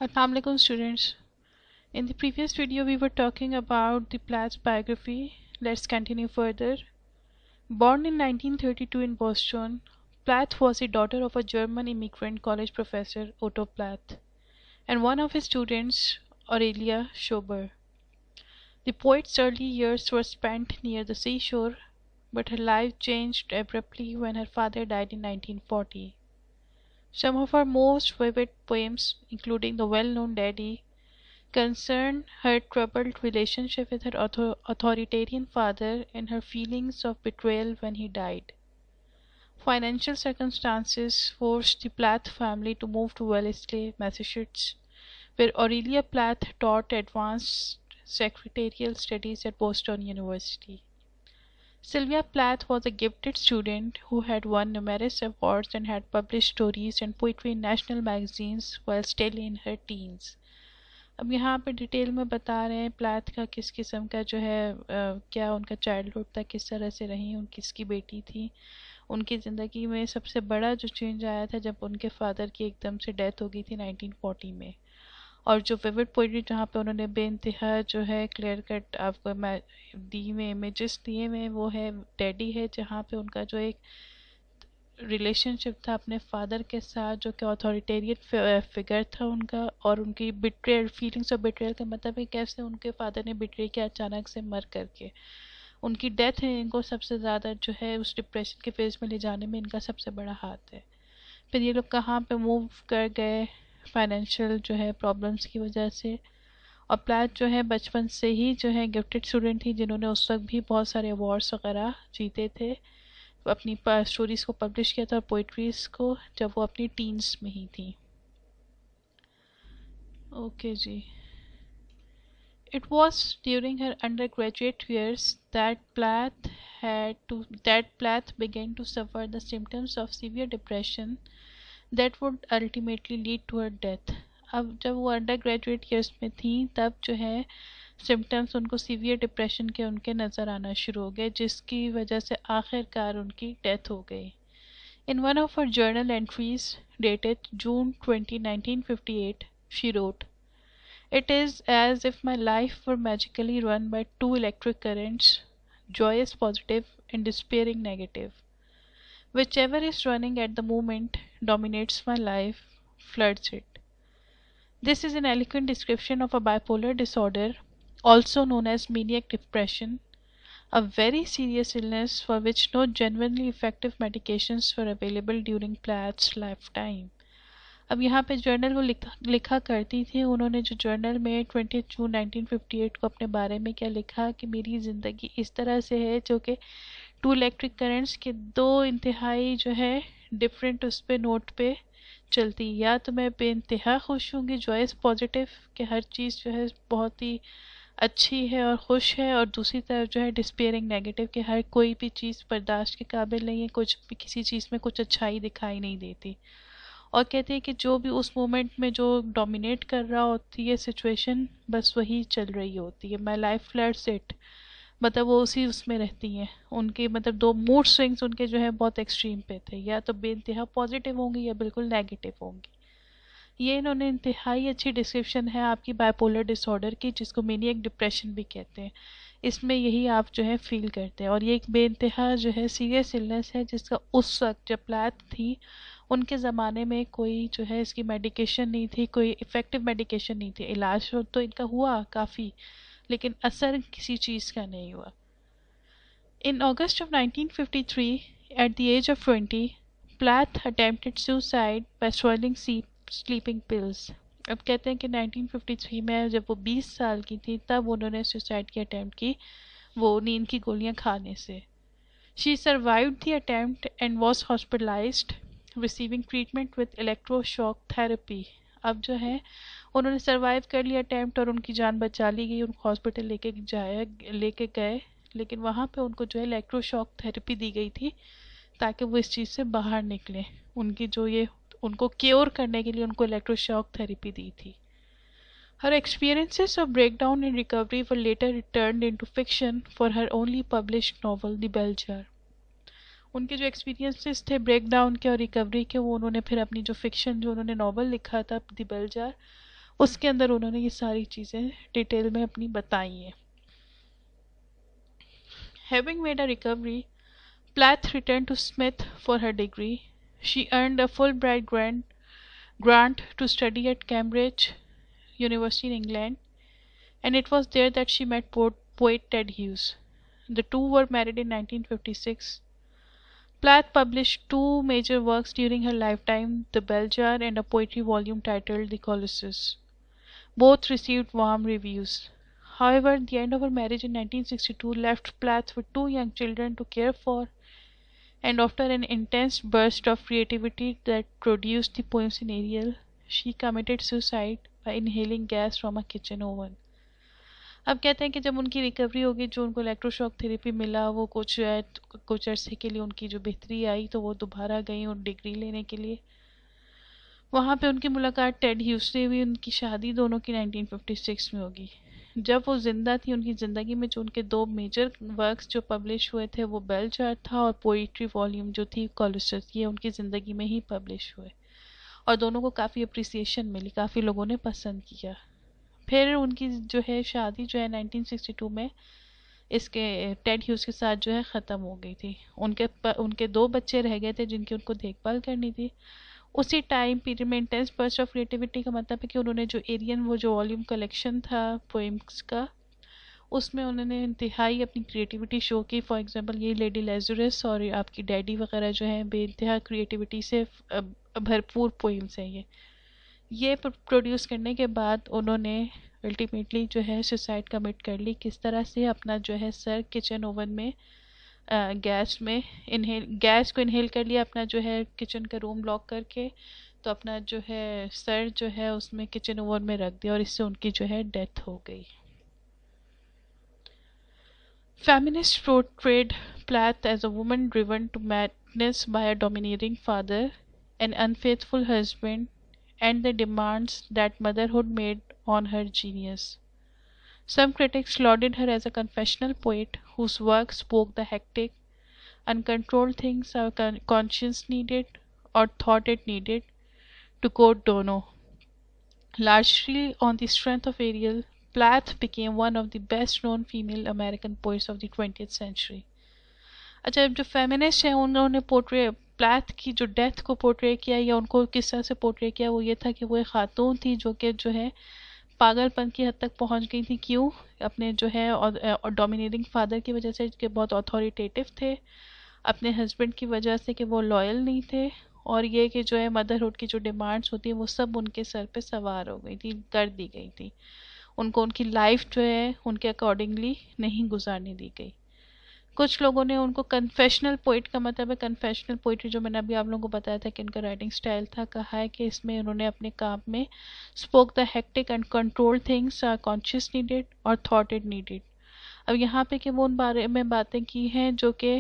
Assalamu alaikum students. In the previous video we were talking about the Plath's biography. Let's continue further. Born in 1932 in Boston, Plath was the daughter of a German immigrant college professor Otto Plath and one of his students Aurelia Schober. The poet's early years were spent near the seashore, but her life changed abruptly when her father died in 1940. Some of her most vivid poems, including the well-known Daddy, concern her troubled relationship with her authoritarian father and her feelings of betrayal when he died. Financial circumstances forced the Plath family to move to Wellesley, Massachusetts, where Aurelia Plath taught advanced secretarial studies at Boston University. Sylvia Plath was a gifted student who had won numerous awards and had published stories and poetry in national magazines while still in her teens. اب یہاں پہ detail میں بتا رہے ہیں پلیتھ کا کس قسم کا جو ہے کیا ان کا چائلڈہڈ تھا، کس طرح سے رہی، ان کس کی بیٹی تھی. ان کی زندگی میں سب سے بڑا جو چینج آیا تھا جب ان کے فادر کی ایک دم سے ڈیتھ ہو گئی تھی 1940 میں. اور جو ویوڈ پوئٹری جہاں پہ انہوں نے بے انتہا جو ہے کلیئر کٹ آپ کو دی میں امیجز دیے میں، وہ ہے ڈیڈی ہے، جہاں پہ ان کا جو ایک ریلیشن شپ تھا اپنے فادر کے ساتھ جو کہ اتھارٹیرین فگر تھا ان کا، اور ان کی بٹریل فیلنگس آف بٹریل کا مطلب ہے کیسے ان کے فادر نے بٹرے کیا اچانک سے مر کر کے. ان کی ڈیتھ ہے ان کو سب سے زیادہ جو ہے اس ڈپریشن کے فیز میں لے جانے میں ان کا سب سے بڑا ہاتھ ہے. پھر یہ لوگ کہاں پہ موو کر گئے فائنینشیل جو ہے پرابلمس کی وجہ سے. اور پلیتھ جو ہے بچپن سے ہی جو ہے گفٹڈ اسٹوڈنٹ تھی، جنہوں نے اس وقت بھی بہت سارے ایوارڈس وغیرہ جیتے تھے، اپنی اسٹوریز کو پبلش کیا تھا اور پوئٹریز کو، جب وہ اپنی ٹینس میں ہی تھی. اوکے جی. It was during her undergraduate years that Plath began to suffer the symptoms of severe depression that would ultimately lead to her death. اب جب وہ انڈر گریجویٹ ایئرس میں تھیں تب جو ہے سمٹمس ان کو سیویئر ڈپریشن کے ان کے نظر آنا شروع ہو گئے، جس کی وجہ سے آخر کار ان کی ڈیتھ ہو گئی. In one of her journal entries dated June 20, 1958, she wrote, "It is as if my life were magically run by two electric currents, joyous positive and despairing negative. Whichever is running at the moment dominates my life, floods it." This is an eloquent description of a bipolar disorder, also known as maniac depression, a very serious illness for which no genuinely effective medications were available during Plath's lifetime. اب یہاں پہ general وہ لکھا کرتی تھی، انہوں نے جو جرنل میں 20 جون 1958 کو اپنے بارے میں کیا لکھا کہ میری زندگی اس طرح سے ہے جو کہ ٹو الیکٹرک کرنٹس کے دو انتہائی جو ہے ڈفرینٹ اس پہ نوٹ پہ چلتی، یا تو میں بے انتہا خوش ہوں گی، جوائس پازیٹیو کہ ہر چیز جو ہے بہت ہی اچھی ہے اور خوش ہے، اور دوسری طرف جو ہے ڈسپیئرنگ نیگیٹو کہ ہر کوئی بھی چیز برداشت کے قابل نہیں ہے، کچھ بھی کسی چیز میں کچھ اچھائی دکھائی نہیں دیتی. اور کہتے ہیں کہ جو بھی اس مومنٹ میں جو ڈومینیٹ کر رہا ہوتی ہے سچویشن، بس وہی چل رہی ہوتی ہے. مائی لائف فلیٹس اٹ، مطلب وہ اسی اس میں رہتی ہیں. ان کے مطلب دو موڈ سوئنگس ان کے جو ہے بہت ایکسٹریم پہ تھے، یا تو بے انتہا پازیٹیو ہوں گی یا بالکل نیگیٹو ہوں گی. یہ انہوں نے انتہائی اچھی ڈسکرپشن ہے آپ کی بائیپولر ڈس آرڈر کی، جس کو مینیک ڈپریشن بھی کہتے ہیں. اس میں یہی آپ جو ہے فیل کرتے ہیں، اور یہ ایک بے انتہا جو ہے سیریس النس ہے جس کا اس وقت جب پلیتھ تھی ان کے زمانے میں کوئی جو ہے اس کی میڈیکیشن نہیں تھی، کوئی افیکٹو میڈیکیشن نہیں تھی. علاج تو ان کا ہوا کافی، لیکن اثر کسی چیز کا نہیں ہوا. In August of 1953, at the age of 20, Plath attempted suicide by swallowing sleeping pills. اب کہتے ہیں کہ 1953 میں جب وہ 20 سال کی تھی تب انہوں نے سوسائڈ کی اٹیمپٹ کی، وہ نیند کی گولیاں کھانے سے. She survived the attempt and was hospitalized, receiving treatment with electroshock therapy. اب جو ہے انہوں نے سروائیو کر لیا اٹیمپٹ اور ان کی جان بچا لی گئی، ان کو ہاسپٹل لے کے گئے، لیکن وہاں پہ ان کو جو ہے الیکٹرو شاک تھراپی دی گئی تھی تاکہ وہ اس چیز سے باہر نکلیں. ان کی جو یہ ان کو کیور کرنے کے لیے ان کو الیکٹرو شاک تھراپی دی تھی. Her experiences of breakdown and recovery were later turned into fiction for her only published novel, The Bell Jar. ان کے جو ایکسپیرینسز تھے بریک ڈاؤن کے اور ریکوری کے، وہ انہوں نے پھر اپنی جو فکشن جو انہوں نے ناول لکھا تھا دی بیل جار، اس کے اندر انہوں نے یہ ساری چیزیں ڈیٹیل میں اپنی بتائی ہیں. Having made a recovery, Plath returned to Smith for her degree. She earned a Fulbright grant to study at Cambridge University in England, and it was there that she met poet Ted Hughes. The two were married in 1956. Plath published two major works during her lifetime, The Bell Jar and a poetry volume titled The Colossus. Both received warm reviews. However, the end of her marriage in 1962 left Plath with two young children to care for, and after an intense burst of creativity that produced the poems in Ariel, she committed suicide by inhaling gas from a kitchen oven. اب کہتے ہیں کہ جب ان کی recovery ہوگی، جو ان کو electro شاک therapy ملا، وہ کچھ عرصے کے لیے ان کی جو بہتری آئی، تو وہ دوبارہ گئیں اور ڈگری لینے کے لیے. وہاں پہ ان کی ملاقات ٹیڈ ہیوز سے ہوئی. ان کی شادی دونوں کی 1956 میں ہوگی. جب وہ زندہ تھی، ان کی زندگی میں جو ان کے دو میجر ورکس جو پبلش ہوئے تھے وہ بیل جار تھا اور پوئٹری والیوم جو تھی کولوسس. یہ ان کی زندگی میں ہی پبلش ہوئے اور دونوں کو کافی اپریسیشن ملی، کافی لوگوں نے پسند کیا. پھر ان کی جو ہے شادی جو ہے 1962 میں اس کے ٹیڈ ہیوز کے ساتھ جو ہے ختم ہو گئی تھی. ان کے دو بچے رہ گئے تھے جن کی ان کو دیکھ بھال کرنی تھی. اسی ٹائم پیریڈ میں انٹینس برسٹ آف کریٹیوٹی کا مطلب ہے کہ انہوں نے جو ایرین وہ جو والیوم کلیکشن تھا پوئمس کا، اس میں انہوں نے انتہائی اپنی کریٹیوٹی شو کی. فار ایگزامپل یہ لیڈی لیزرس اور آپ کی ڈیڈی وغیرہ جو ہیں بے انتہا کریٹیوٹی سے بھرپور پوئمس ہیں. یہ پروڈیوس کرنے کے بعد انہوں نے الٹیمیٹلی جو ہے سوسائڈ کمٹ کر لی. کس طرح سے؟ اپنا جو ہے سر کچن اوون میں گیس کو انہیل کر لیا، اپنا جو ہے کچن کا روم لاک کر کے، تو اپنا جو ہے سر جو ہے اس میں کچن اوون میں رکھ دیا اور اس سے ان کی جو ہے ڈیتھ ہو گئی. Feminists portrayed Plath as a woman driven to madness by a domineering father, an unfaithful husband, and the demands that motherhood made on her genius. Some critics lauded her as a confessional poet whose work spoke the hectic, uncontrolled things our conscience needed or thought it needed, to quote Dono. Largely on the strength of Ariel, Plath became one of the best-known female American poets of the 20th century. اچھا، جو feminist ہیں انہوں نے پلیتھ کی جو death کو portray کیا یا ان کو کس طرح سے پورٹری کیا، وہ یہ تھا کہ وہ ایک خاتون تھی جو کہ جو ہے پاگل پن کی حد تک پہنچ گئی تھی. کیوں؟ اپنے جو ہے ڈومینیٹنگ فادر کی وجہ سے کہ بہت اتھارٹیٹیو تھے، اپنے ہسبینڈ کی وجہ سے کہ وہ لائل نہیں تھے، اور یہ کہ جو ہے مدرہڈ کی جو ڈیمانڈس ہوتی ہیں وہ سب ان کے سر پہ سوار ہو گئی تھی، کر دی گئی تھی. ان کو ان کی لائف جو ہے ان کے اکارڈنگلی نہیں گزارنے دی گئی. کچھ لوگوں نے ان کو کنفیشنل پوئٹ کا مطلب ہے کنفیشنل پوئٹری جو میں نے ابھی آپ لوگوں کو بتایا تھا کہ ان کا رائٹنگ سٹائل تھا، کہا ہے کہ اس میں انہوں نے اپنے کام میں spoke the hectic and control things are conscious needed اور تھاٹ اٹ نیڈیڈ. اب یہاں پہ کہ وہ ان بارے میں باتیں کی ہیں جو کہ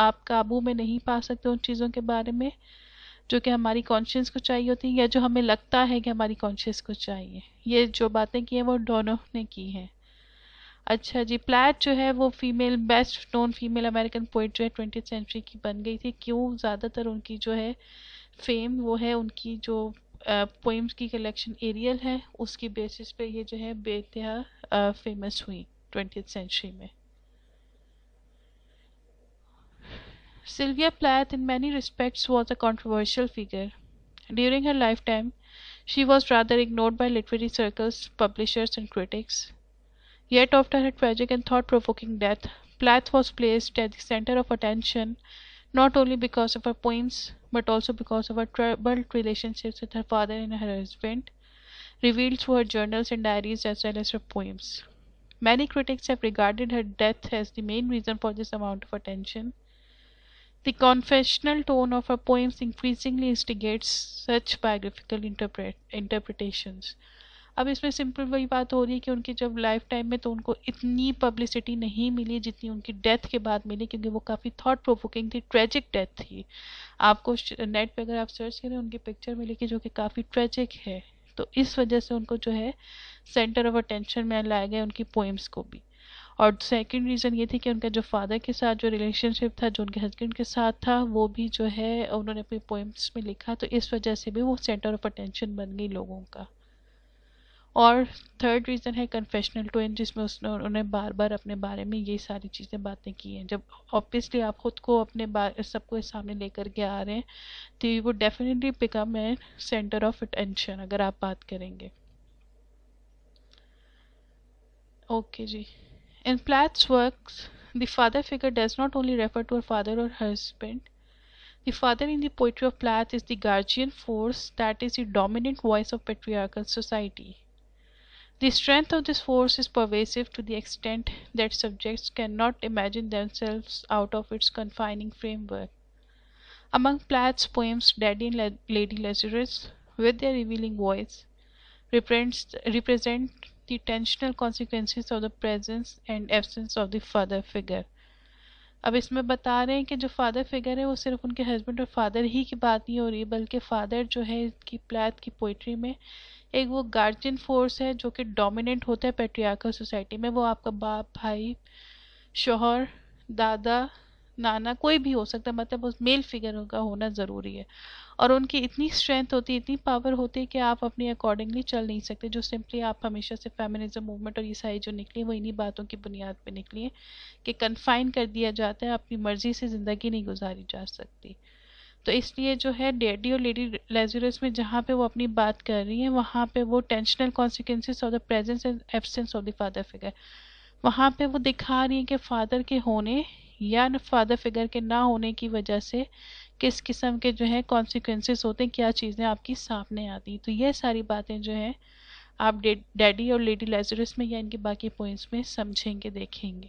آپ قابو میں نہیں پا سکتے ان چیزوں کے بارے میں جو کہ ہماری کانشیس کو چاہیے ہوتی ہیں یا جو ہمیں لگتا ہے کہ ہماری کانشیس کو چاہیے. یہ جو باتیں کی ہیں وہ ڈونو نے کی ہیں. اچھا جی، پلیتھ جو ہے وہ female best known female American poet جو ہے 20th سینچری کی بن گئی تھی. کیوں؟ زیادہ تر ان کی جو ہے فیم وہ ہے ان کی جو پوئمس کی کلیکشن ایریل ہے، اس کی بیسس پہ یہ جو ہے بے انتہا فیمس ہوئی 20th سینچری میں. Sylvia Plath in many respects was a controversial figure. During her lifetime, she was rather ignored by literary circles, publishers, and critics. Yet after her tragic and thought-provoking death, Plath was placed at the center of attention not only because of her poems, but also because of her troubled relationships with her father and her husband, revealed through her journals and diaries as well as her poems. Many critics have regarded her death as the main reason for this amount of attention. The confessional tone of her poems increasingly instigates such biographical interpretations. اب اس میں simple وہی بات ہو رہی ہے کہ ان کی جب life time میں تو ان کو اتنی پبلسٹی نہیں ملی جتنی ان کی ڈیتھ کے بعد ملی، کیونکہ وہ کافی تھاٹ پرووکنگ تھی، ٹریجک ڈیتھ تھی. آپ کو نیٹ پہ اگر آپ سرچ کریں ان کی پکچر ملے گی جو کہ کافی ٹریجک ہے. تو اس وجہ سے ان کو جو ہے سینٹر آف اٹینشن میں لائے گئے ان کی پوئمس کو بھی. اور سیکنڈ ریزن یہ تھی کہ ان کا جو فادر کے ساتھ جو ریلیشن شپ تھا، جو ان کے ہسبینڈ کے ساتھ تھا، وہ بھی جو ہے انہوں نے اپنی پوئمس میں لکھا، تو اس وجہ سے بھی وہ سینٹر آف اٹینشن بن گئی لوگوں کا. اور تھرڈ ریزن ہے کنفیشنل ٹوین، جس میں انہوں نے بار بار اپنے بارے میں یہ ساری چیزیں باتیں کی ہیں. جب آبویسلی آپ خود کو اپنے سب کو سامنے لے کر کے آ رہے ہیں تو وہ definitely become a centre of attention اگر آپ بات کریں گے. اوکے جی. In Plath's works, the father figure does not only refer to her father or husband. The father in the poetry of Plath is the guardian force that is the dominant voice of patriarchal society. The strength of this force is pervasive to the extent that subjects cannot imagine themselves out of its confining framework. Among Plath's poems, Daddy and Lady Lazarus, with their revealing voice, represent the tensional consequences of the presence and absence of the father figure. اب اس میں بتا رہے ہیں کہ جو father figure ہے وہ صرف ان کے ہسبینڈ اور فادر ہی کی بات نہیں ہو رہی، بلکہ فادر جو ہے کی پلیتھ کی پوئٹری میں ایک وہ گارجین فورس ہے جو کہ ڈومیننٹ ہوتا ہے پیٹریارکل سوسائٹی میں. وہ آپ کا باپ، بھائی، شوہر، دادا، نانا، کوئی بھی ہو سکتا ہے، مطلب اس میل فگر کا ہونا ضروری ہے. اور ان کی اتنی اسٹرینتھ ہوتی ہے، اتنی پاور ہوتی ہے کہ آپ اپنی اکارڈنگلی چل نہیں سکتے. جو سمپلی آپ ہمیشہ سے فیمنزم موومنٹ اور یہ ساری جو نکلی وہ انہی باتوں کی بنیاد پہ نکلی ہے کہ کنفائن کر دیا جاتا ہے، اپنی مرضی سے زندگی نہیں گزاری جا سکتی. تو اس لیے جو ہے ڈیڈی اور لیڈی لیزرس میں جہاں پہ وہ اپنی بات کر رہی ہیں وہاں پہ وہ ٹینشنل consequences of the presence and absence of the father figure, وہاں پہ وہ دکھا رہی ہیں کہ فادر کے ہونے یا فادر فگر کے نہ ہونے کی وجہ سے کس قسم کے جو ہے کانسیکوینسز ہوتے ہیں، کیا چیزیں آپ کی سامنے آتی ہیں. تو یہ ساری باتیں جو ہیں آپ ڈیڈی اور لیڈی لیزرس میں یا ان کے باقی پوائنٹس میں سمجھیں گے، دیکھیں گے.